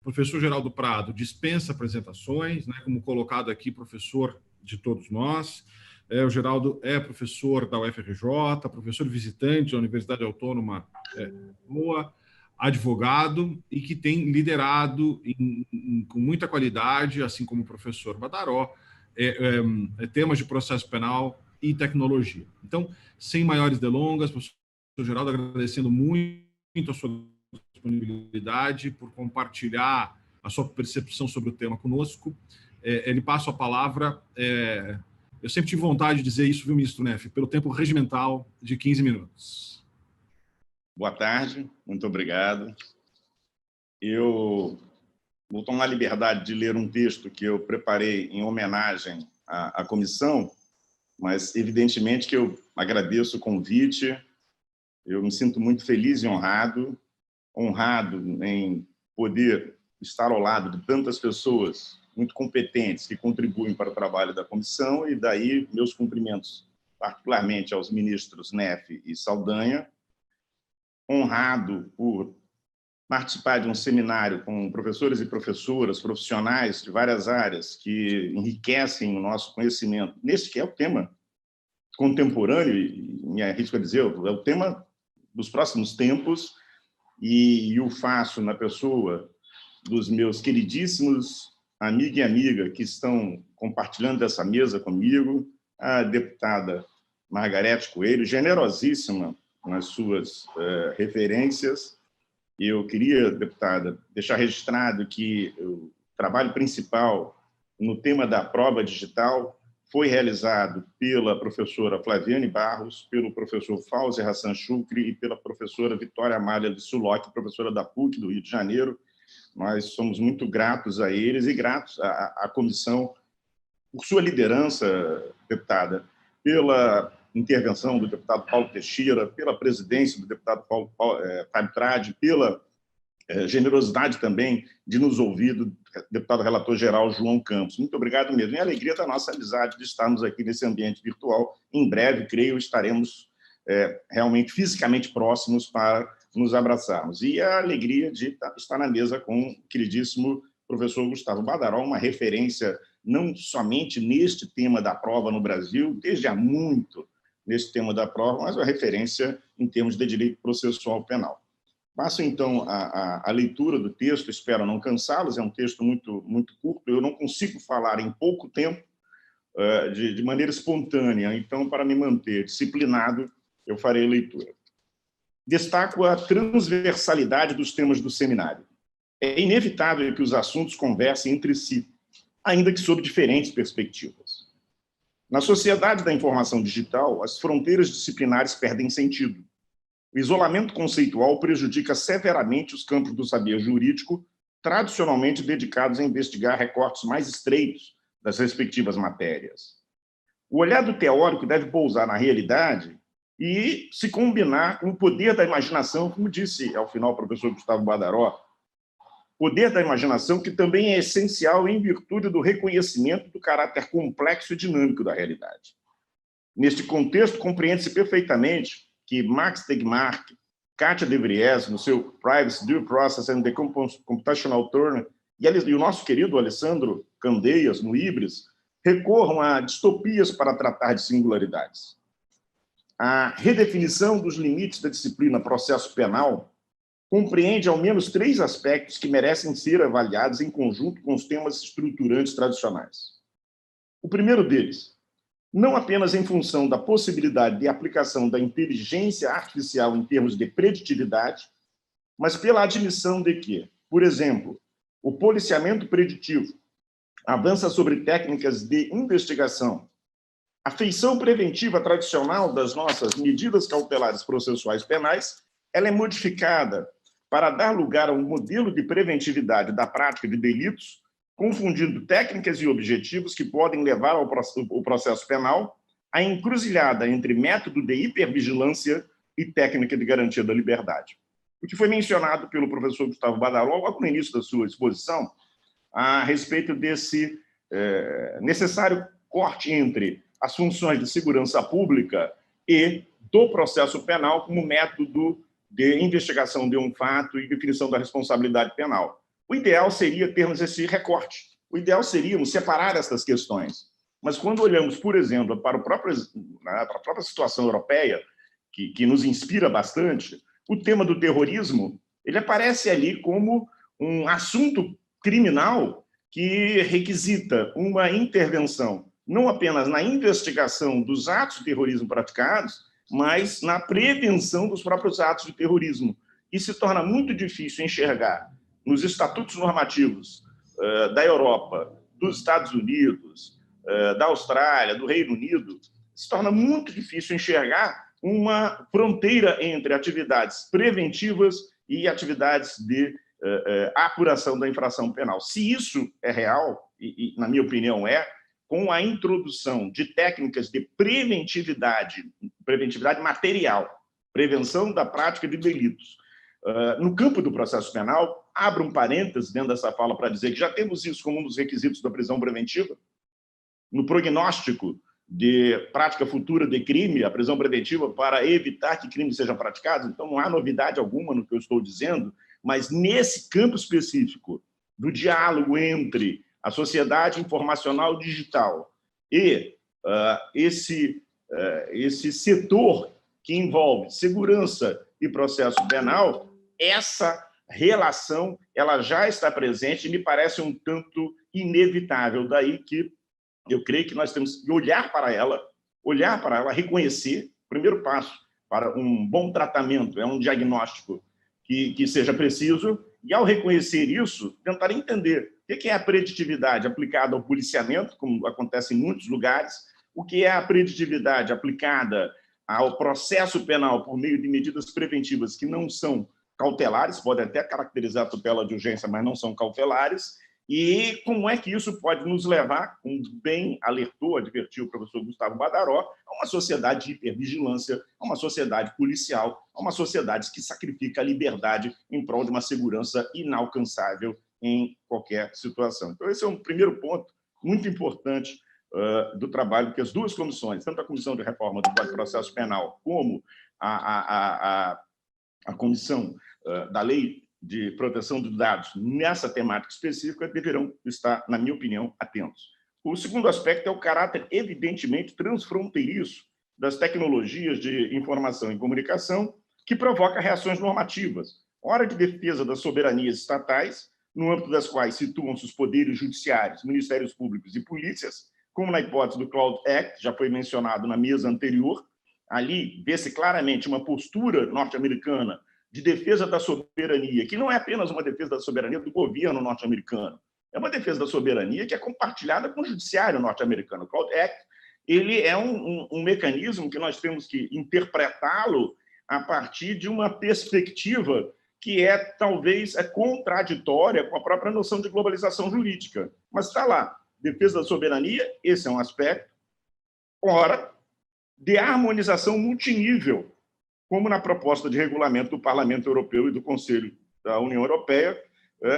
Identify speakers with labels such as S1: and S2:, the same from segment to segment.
S1: professor Geraldo Prado dispensa apresentações, né, como colocado aqui, professor de todos nós. O Geraldo é professor da UFRJ, professor visitante da Universidade Autônoma Boa, advogado e que tem liderado com muita qualidade, assim como o professor Badaró, temas de processo penal e tecnologia. Então, sem maiores delongas, professor Geraldo, agradecendo muito a sua disponibilidade, por compartilhar a sua percepção sobre o tema conosco. Ele passa a palavra. Eu sempre tive vontade de dizer isso, viu, ministro Neff, pelo tempo regimental de 15 minutos.
S2: Boa tarde, muito obrigado. Eu vou tomar a liberdade de ler um texto que eu preparei em homenagem à comissão, mas evidentemente que eu agradeço o convite, eu me sinto muito feliz e honrado em poder estar ao lado de tantas pessoas muito competentes que contribuem para o trabalho da comissão, e daí meus cumprimentos, particularmente aos ministros Neff e Saldanha, honrado por participar de um seminário com professores e professoras, profissionais de várias áreas que enriquecem o nosso conhecimento, nesse que é o tema contemporâneo, e me arrisco a dizer, é o tema dos próximos tempos, e o faço na pessoa dos meus queridíssimos amigo e amiga que estão compartilhando essa mesa comigo, a deputada Margarete Coelho, generosíssima nas suas referências. Eu queria, deputada, deixar registrado que o trabalho principal no tema da prova digital foi realizado pela professora Flaviane Barros, pelo professor Fauzi Hassan Shukri e pela professora Vitória Amália de Sulock, professora da PUC do Rio de Janeiro. Nós somos muito gratos a eles e gratos à comissão por sua liderança, deputada, pela intervenção do deputado Paulo Teixeira, pela presidência do deputado Fábio Tradi, pela generosidade também de nos ouvir do deputado relator-geral João Campos. Muito obrigado mesmo. E a alegria da nossa amizade de estarmos aqui nesse ambiente virtual. Em breve, creio, estaremos realmente fisicamente próximos para nos abraçarmos. E a alegria de estar na mesa com o queridíssimo professor Gustavo Badaró, uma referência não somente neste tema da prova no Brasil, desde há muito nesse tema da prova, mas uma referência em termos de direito processual penal. Passo, então, a leitura do texto, espero não cansá-los, é um texto muito curto, eu não consigo falar em pouco tempo, de maneira espontânea, então, para me manter disciplinado, eu farei a leitura. Destaco a transversalidade dos temas do seminário. É inevitável que os assuntos conversem entre si, ainda que sob diferentes perspectivas. Na sociedade da informação digital, as fronteiras disciplinares perdem sentido. O isolamento conceitual prejudica severamente os campos do saber jurídico, tradicionalmente dedicados a investigar recortes mais estreitos das respectivas matérias. O olhar do teórico deve pousar na realidade e se combinar com o poder da imaginação, como disse ao final o professor Gustavo Badaró, poder da imaginação que também é essencial em virtude do reconhecimento do caráter complexo e dinâmico da realidade. Neste contexto, compreende-se perfeitamente que Max Tegmark, Katia De Vries, no seu Privacy, Due Process and the Computational Turn, e o nosso querido Alessandro Candeias, no Híbris, recorram a distopias para tratar de singularidades. A redefinição dos limites da disciplina processo penal compreende ao menos 3 aspectos que merecem ser avaliados em conjunto com os temas estruturantes tradicionais. O primeiro deles, não apenas em função da possibilidade de aplicação da inteligência artificial em termos de preditividade, mas pela admissão de que, por exemplo, o policiamento preditivo avança sobre técnicas de investigação. A feição preventiva tradicional das nossas medidas cautelares processuais penais, ela é modificada para dar lugar a um modelo de preventividade da prática de delitos, confundindo técnicas e objetivos que podem levar ao processo penal à encruzilhada entre método de hipervigilância e técnica de garantia da liberdade. O que foi mencionado pelo professor Gustavo Badaró, logo no início da sua exposição, a respeito desse necessário corte entre as funções de segurança pública e do processo penal como método de investigação de um fato e definição da responsabilidade penal. O ideal seria termos esse recorte. O ideal seria separar essas questões. Mas quando olhamos, por exemplo, para a própria situação europeia, que nos inspira bastante, o tema do terrorismo ele aparece ali como um assunto criminal que requisita uma intervenção, não apenas na investigação dos atos de terrorismo praticados, mas na prevenção dos próprios atos de terrorismo. E se torna muito difícil enxergar nos estatutos normativos da Europa, dos Estados Unidos, da Austrália, do Reino Unido, se torna muito difícil enxergar uma fronteira entre atividades preventivas e atividades de apuração da infração penal. Se isso é real, e na minha opinião com a introdução de técnicas de preventividade material, prevenção da prática de delitos, no campo do processo penal, abro um parênteses dentro dessa fala para dizer que já temos isso como um dos requisitos da prisão preventiva, no prognóstico de prática futura de crime, a prisão preventiva para evitar que crimes sejam praticados, então não há novidade alguma no que eu estou dizendo, mas nesse campo específico do diálogo entre a sociedade informacional digital e esse setor que envolve segurança e processo penal, essa relação ela já está presente e me parece um tanto inevitável. Daí que eu creio que nós temos que olhar para ela, reconhecer. O primeiro passo para um bom tratamento é um diagnóstico que seja preciso, e ao reconhecer isso, tentar entender o que é a preditividade aplicada ao policiamento, como acontece em muitos lugares, o que é a preditividade aplicada ao processo penal por meio de medidas preventivas que não são cautelares, podem até caracterizar a tutela de urgência, mas não são cautelares, e como é que isso pode nos levar, como bem alertou, advertiu o professor Gustavo Badaró, a uma sociedade de hipervigilância, a uma sociedade policial, a uma sociedade que sacrifica a liberdade em prol de uma segurança inalcançável em qualquer situação. Então, esse é um primeiro ponto muito importante do trabalho que as duas comissões, tanto a Comissão de Reforma do Código de Processo Penal como a Comissão da Lei de Proteção dos Dados, nessa temática específica, deverão estar, na minha opinião, atentos. O segundo aspecto é o caráter evidentemente transfronteiriço das tecnologias de informação e comunicação, que provoca reações normativas, ora de defesa das soberanias estatais, no âmbito das quais situam-se os poderes judiciários, ministérios públicos e polícias, como na hipótese do Cloud Act, já foi mencionado na mesa anterior. Ali vê-se claramente uma postura norte-americana de defesa da soberania, que não é apenas uma defesa da soberania do governo norte-americano, é uma defesa da soberania que é compartilhada com o judiciário norte-americano. O Cloud Act ele é um mecanismo que nós temos que interpretá-lo a partir de uma perspectiva que talvez contraditória com a própria noção de globalização jurídica. Mas está lá, defesa da soberania, esse é um aspecto. Ora, de harmonização multinível, como na proposta de regulamento do Parlamento Europeu e do Conselho da União Europeia,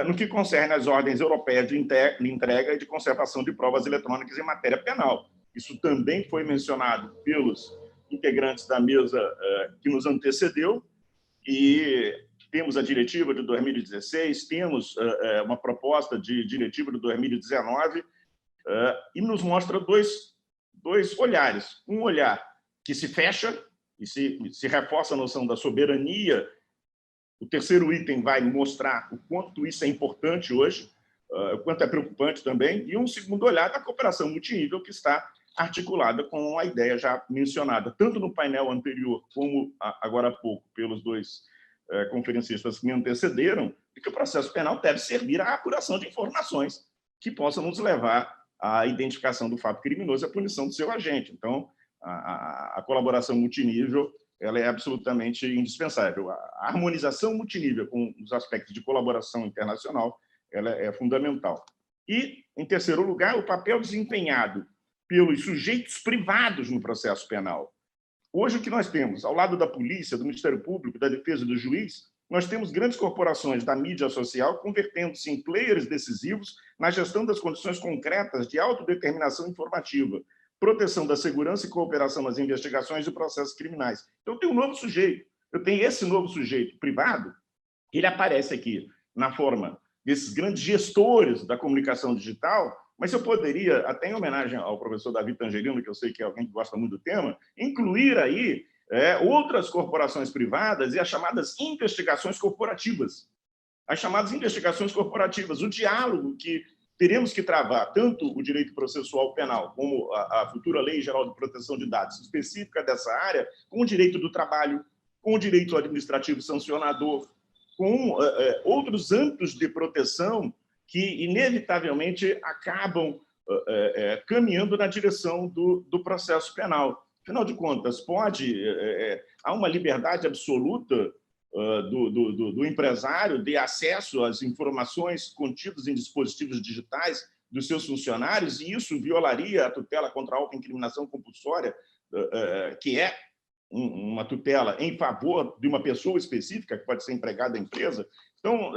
S2: no que concerne às ordens europeias de entrega e de conservação de provas eletrônicas em matéria penal. Isso também foi mencionado pelos integrantes da mesa que nos antecedeu, e temos a diretiva de 2016, temos uma proposta de diretiva de 2019, e nos mostra dois olhares. Um olhar que se fecha, e se reforça a noção da soberania. O terceiro item vai mostrar o quanto isso é importante hoje, o quanto é preocupante também, e um segundo olhar da cooperação multinível, que está articulada com a ideia já mencionada, tanto no painel anterior, como agora há pouco, pelos dois conferencistas que me antecederam, de que o processo penal deve servir à apuração de informações que possam nos levar à identificação do fato criminoso e à punição do seu agente. Então, a colaboração multinível ela é absolutamente indispensável. A harmonização multinível com os aspectos de colaboração internacional ela é fundamental. E, em terceiro lugar, o papel desempenhado pelos sujeitos privados no processo penal. Hoje, o que nós temos? Ao lado da polícia, do Ministério Público, da defesa do juiz, nós temos grandes corporações da mídia social convertendo-se em players decisivos na gestão das condições concretas de autodeterminação informativa, proteção da segurança e cooperação nas investigações e processos criminais. Então, eu tenho um novo sujeito. Eu tenho esse novo sujeito privado, ele aparece aqui na forma desses grandes gestores da comunicação digital, mas eu poderia, até em homenagem ao professor Davi Tangerino, que eu sei que é alguém que gosta muito do tema, incluir aí outras corporações privadas e as chamadas investigações corporativas. As chamadas investigações corporativas, o diálogo que teremos que travar, tanto o direito processual penal, como a futura Lei Geral de Proteção de Dados específica dessa área, com o direito do trabalho, com o direito administrativo sancionador, com outros âmbitos de proteção que, inevitavelmente, acabam caminhando na direção do processo penal. Afinal de contas, há uma liberdade absoluta do empresário de acesso às informações contidas em dispositivos digitais dos seus funcionários, e isso violaria a tutela contra a autoincriminação compulsória, que é uma tutela em favor de uma pessoa específica, que pode ser empregada da empresa. Então,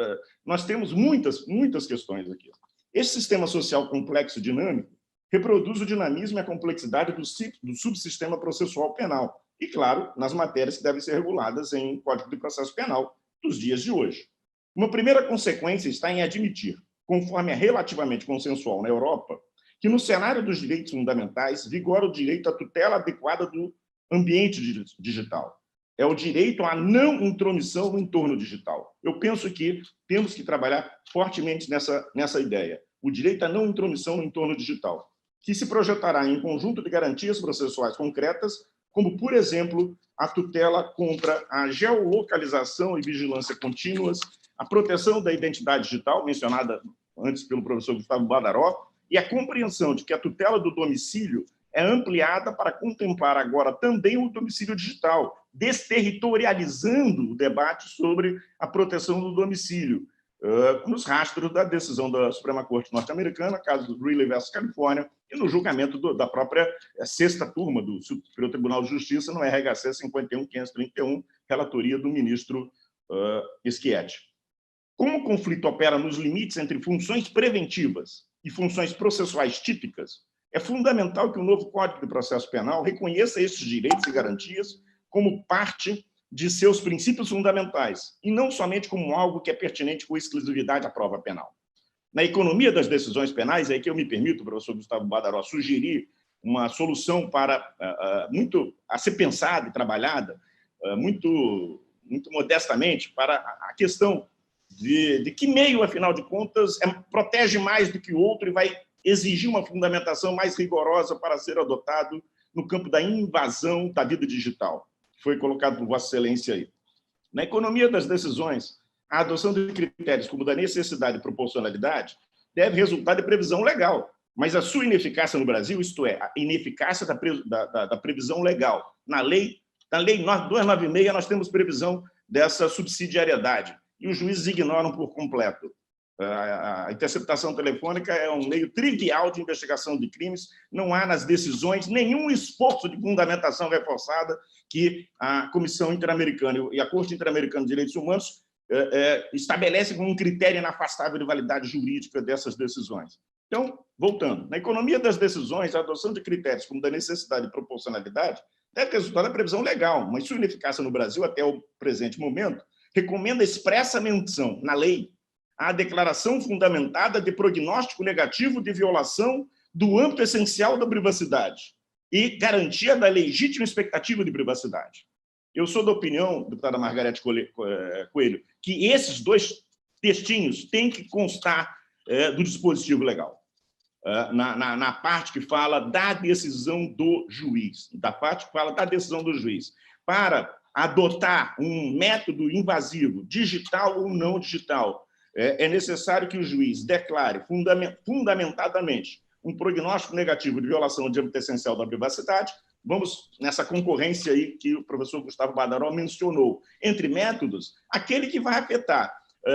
S2: nós temos muitas questões aqui. Esse sistema social complexo e dinâmico reproduz o dinamismo e a complexidade do subsistema processual penal, e, claro, nas matérias que devem ser reguladas em Código de Processo Penal dos dias de hoje. Uma primeira consequência está em admitir, conforme é relativamente consensual na Europa, que no cenário dos direitos fundamentais vigora o direito à tutela adequada do ambiente digital. É o direito à não intromissão no entorno digital. Eu penso que temos que trabalhar fortemente nessa ideia. O direito à não intromissão no entorno digital, que se projetará em um conjunto de garantias processuais concretas, como, por exemplo, a tutela contra a geolocalização e vigilância contínuas, a proteção da identidade digital, mencionada antes pelo professor Gustavo Badaró, e a compreensão de que a tutela do domicílio é ampliada para contemplar agora também o domicílio digital, desterritorializando o debate sobre a proteção do domicílio, nos rastros da decisão da Suprema Corte norte-americana, caso do Greeley versus Califórnia, e no julgamento da própria sexta turma do Superior Tribunal de Justiça, no RHC 51531, relatoria do ministro Schietti. Como o conflito opera nos limites entre funções preventivas e funções processuais típicas, é fundamental que o novo Código de Processo Penal reconheça esses direitos e garantias como parte de seus princípios fundamentais, e não somente como algo que é pertinente com exclusividade à prova penal. Na economia das decisões penais, é aí que eu me permito, professor Gustavo Badaró, sugerir uma solução muito a ser pensada e trabalhada, muito modestamente, para a questão de que meio, afinal de contas, protege mais do que o outro e vai exigir uma fundamentação mais rigorosa para ser adotado no campo da invasão da vida digital. Foi colocado por Vossa Excelência aí. Na economia das decisões, a adoção de critérios como da necessidade e proporcionalidade deve resultar de previsão legal, mas a sua ineficácia no Brasil, isto é, a ineficácia da previsão legal. Na Lei 296, nós temos previsão dessa subsidiariedade, e os juízes ignoram por completo. A interceptação telefônica é um meio trivial de investigação de crimes, não há nas decisões nenhum esforço de fundamentação reforçada que a Comissão Interamericana e a Corte Interamericana de Direitos Humanos estabelecem como um critério inafastável de validade jurídica dessas decisões. Então, voltando, na economia das decisões, a adoção de critérios como da necessidade e proporcionalidade deve resultar da previsão legal, mas sua ineficácia no Brasil, até o presente momento, recomenda expressa menção na lei a declaração fundamentada de prognóstico negativo de violação do âmbito essencial da privacidade e garantia da legítima expectativa de privacidade. Eu sou da opinião, deputada Margarete Coelho, que esses dois textinhos têm que constar do dispositivo legal, na parte que fala da decisão do juiz, para adotar um método invasivo, digital ou não digital. É necessário que o juiz declare fundamentadamente um prognóstico negativo de violação de âmbito essencial da privacidade. Vamos nessa concorrência aí que o professor Gustavo Badaró mencionou. Entre métodos, aquele que vai afetar,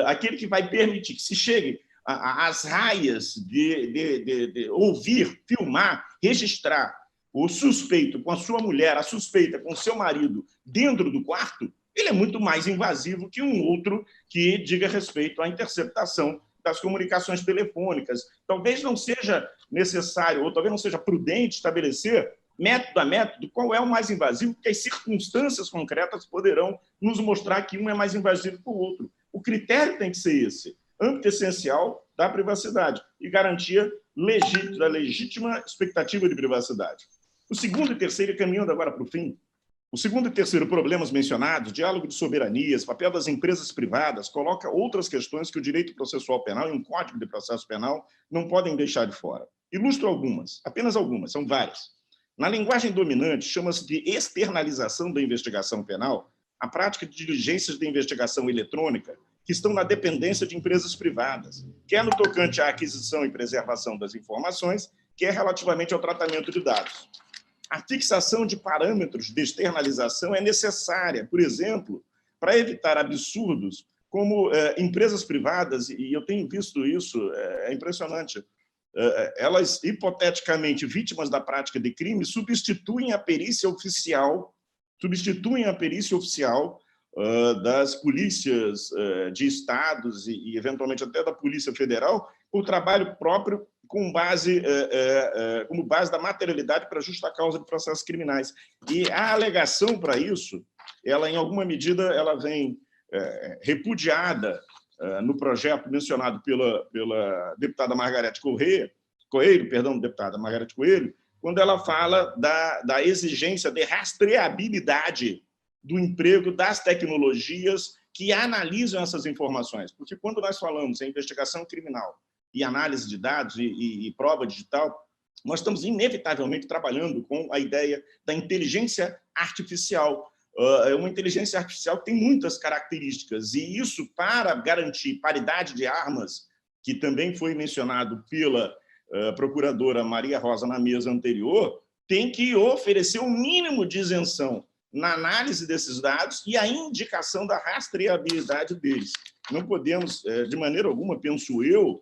S2: aquele que vai permitir que se chegue às raias de ouvir, filmar, registrar o suspeito com a sua mulher, a suspeita com o seu marido dentro do quarto, ele é muito mais invasivo que um outro que diga respeito à interceptação das comunicações telefônicas. Talvez não seja necessário, ou talvez não seja prudente estabelecer, método a método, qual é o mais invasivo, porque as circunstâncias concretas poderão nos mostrar que um é mais invasivo que o outro. O critério tem que ser esse. âmbito essencial da privacidade e garantia da legítima expectativa de privacidade. O segundo e terceiro, caminhando agora para o fim, o segundo e terceiro problemas mencionados, diálogo de soberanias, papel das empresas privadas, coloca outras questões que o direito processual penal e um código de processo penal não podem deixar de fora. Ilustro algumas, apenas algumas, são várias. Na linguagem dominante, chama-se de externalização da investigação penal a prática de diligências de investigação eletrônica que estão na dependência de empresas privadas, quer no tocante à aquisição e preservação das informações, quer relativamente ao tratamento de dados. A fixação de parâmetros de externalização é necessária, por exemplo, para evitar absurdos como empresas privadas, e eu tenho visto isso, é impressionante, elas, hipoteticamente vítimas da prática de crime, substituem a perícia oficial das polícias de estados e, eventualmente, até da Polícia Federal, por trabalho próprio como base da materialidade para justa causa de processos criminais. E a alegação para isso, ela, em alguma medida, ela vem repudiada no projeto mencionado pela deputada Margarete Coelho, quando ela fala da exigência de rastreabilidade do emprego das tecnologias que analisam essas informações. Porque quando nós falamos em investigação criminal e análise de dados e prova digital, nós estamos inevitavelmente trabalhando com a ideia da inteligência artificial. Uma inteligência artificial que tem muitas características, e isso, para garantir paridade de armas, que também foi mencionado pela procuradora Maria Rosa na mesa anterior, tem que oferecer o mínimo de isenção na análise desses dados e a indicação da rastreabilidade deles. Não podemos, de maneira alguma, penso eu,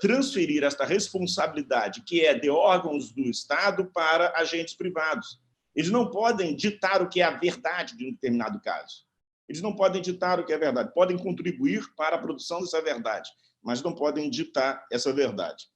S2: transferir esta responsabilidade, que é de órgãos do Estado, para agentes privados. Eles não podem ditar o que é a verdade de um determinado caso. Eles não podem ditar o que é verdade. Podem contribuir para a produção dessa verdade, mas não podem ditar essa verdade.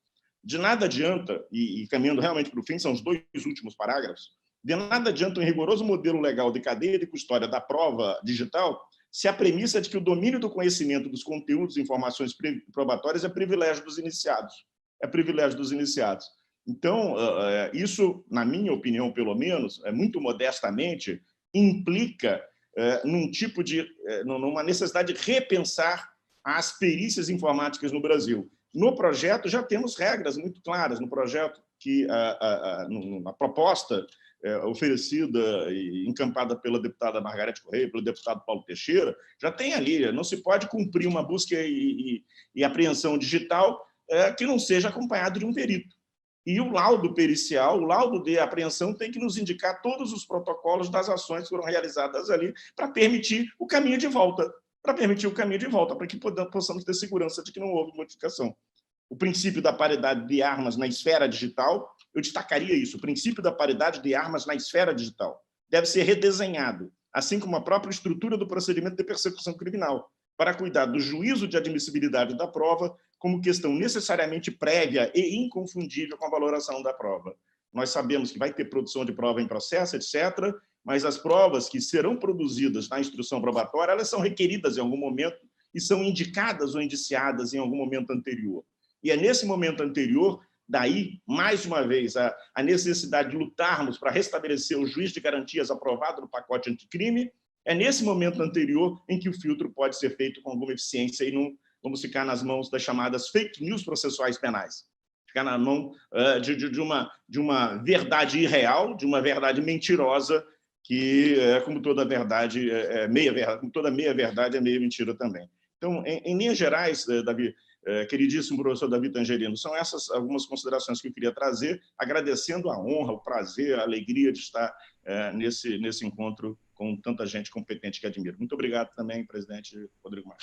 S2: De nada adianta, e caminhando realmente para o fim, são os dois últimos parágrafos, de nada adianta um rigoroso modelo legal de cadeia de custódia da prova digital se a premissa é de que o domínio do conhecimento dos conteúdos e informações probatórias é privilégio dos iniciados. É privilégio dos iniciados. Então, isso, na minha opinião, pelo menos, muito modestamente, implica numa necessidade de repensar as perícias informáticas no Brasil. No projeto, já temos regras muito claras. No projeto, na proposta oferecida e encampada pela deputada Margarete Coelho, pelo deputado Paulo Teixeira, já tem ali, não se pode cumprir uma busca e apreensão digital que não seja acompanhado de um perito. E o laudo pericial, o laudo de apreensão, tem que nos indicar todos os protocolos das ações que foram realizadas ali para permitir o caminho de volta, para que possamos ter segurança de que não houve modificação. O princípio da paridade de armas na esfera digital, eu destacaria isso, o princípio da paridade de armas na esfera digital deve ser redesenhado, assim como a própria estrutura do procedimento de persecução criminal, para cuidar do juízo de admissibilidade da prova como questão necessariamente prévia e inconfundível com a valoração da prova. Nós sabemos que vai ter produção de prova em processo, etc., mas as provas que serão produzidas na instrução probatória, elas são requeridas em algum momento e são indicadas ou indiciadas em algum momento anterior. E é nesse momento anterior, daí, mais uma vez, a necessidade de lutarmos para restabelecer o juiz de garantias aprovado no pacote anticrime, é nesse momento anterior em que o filtro pode ser feito com alguma eficiência e não vamos ficar nas mãos das chamadas fake news processuais penais. Ficar na mão de uma verdade irreal, de uma verdade mentirosa, que, como toda verdade, meia-verdade, como toda meia-verdade, é meia mentira também. Então, em linhas gerais, Davi, queridíssimo professor Davi Tangerino, são essas algumas considerações que eu queria trazer, agradecendo a honra, o prazer, a alegria de estar nesse encontro com tanta gente competente que admiro. Muito obrigado também, presidente Rodrigo Maia.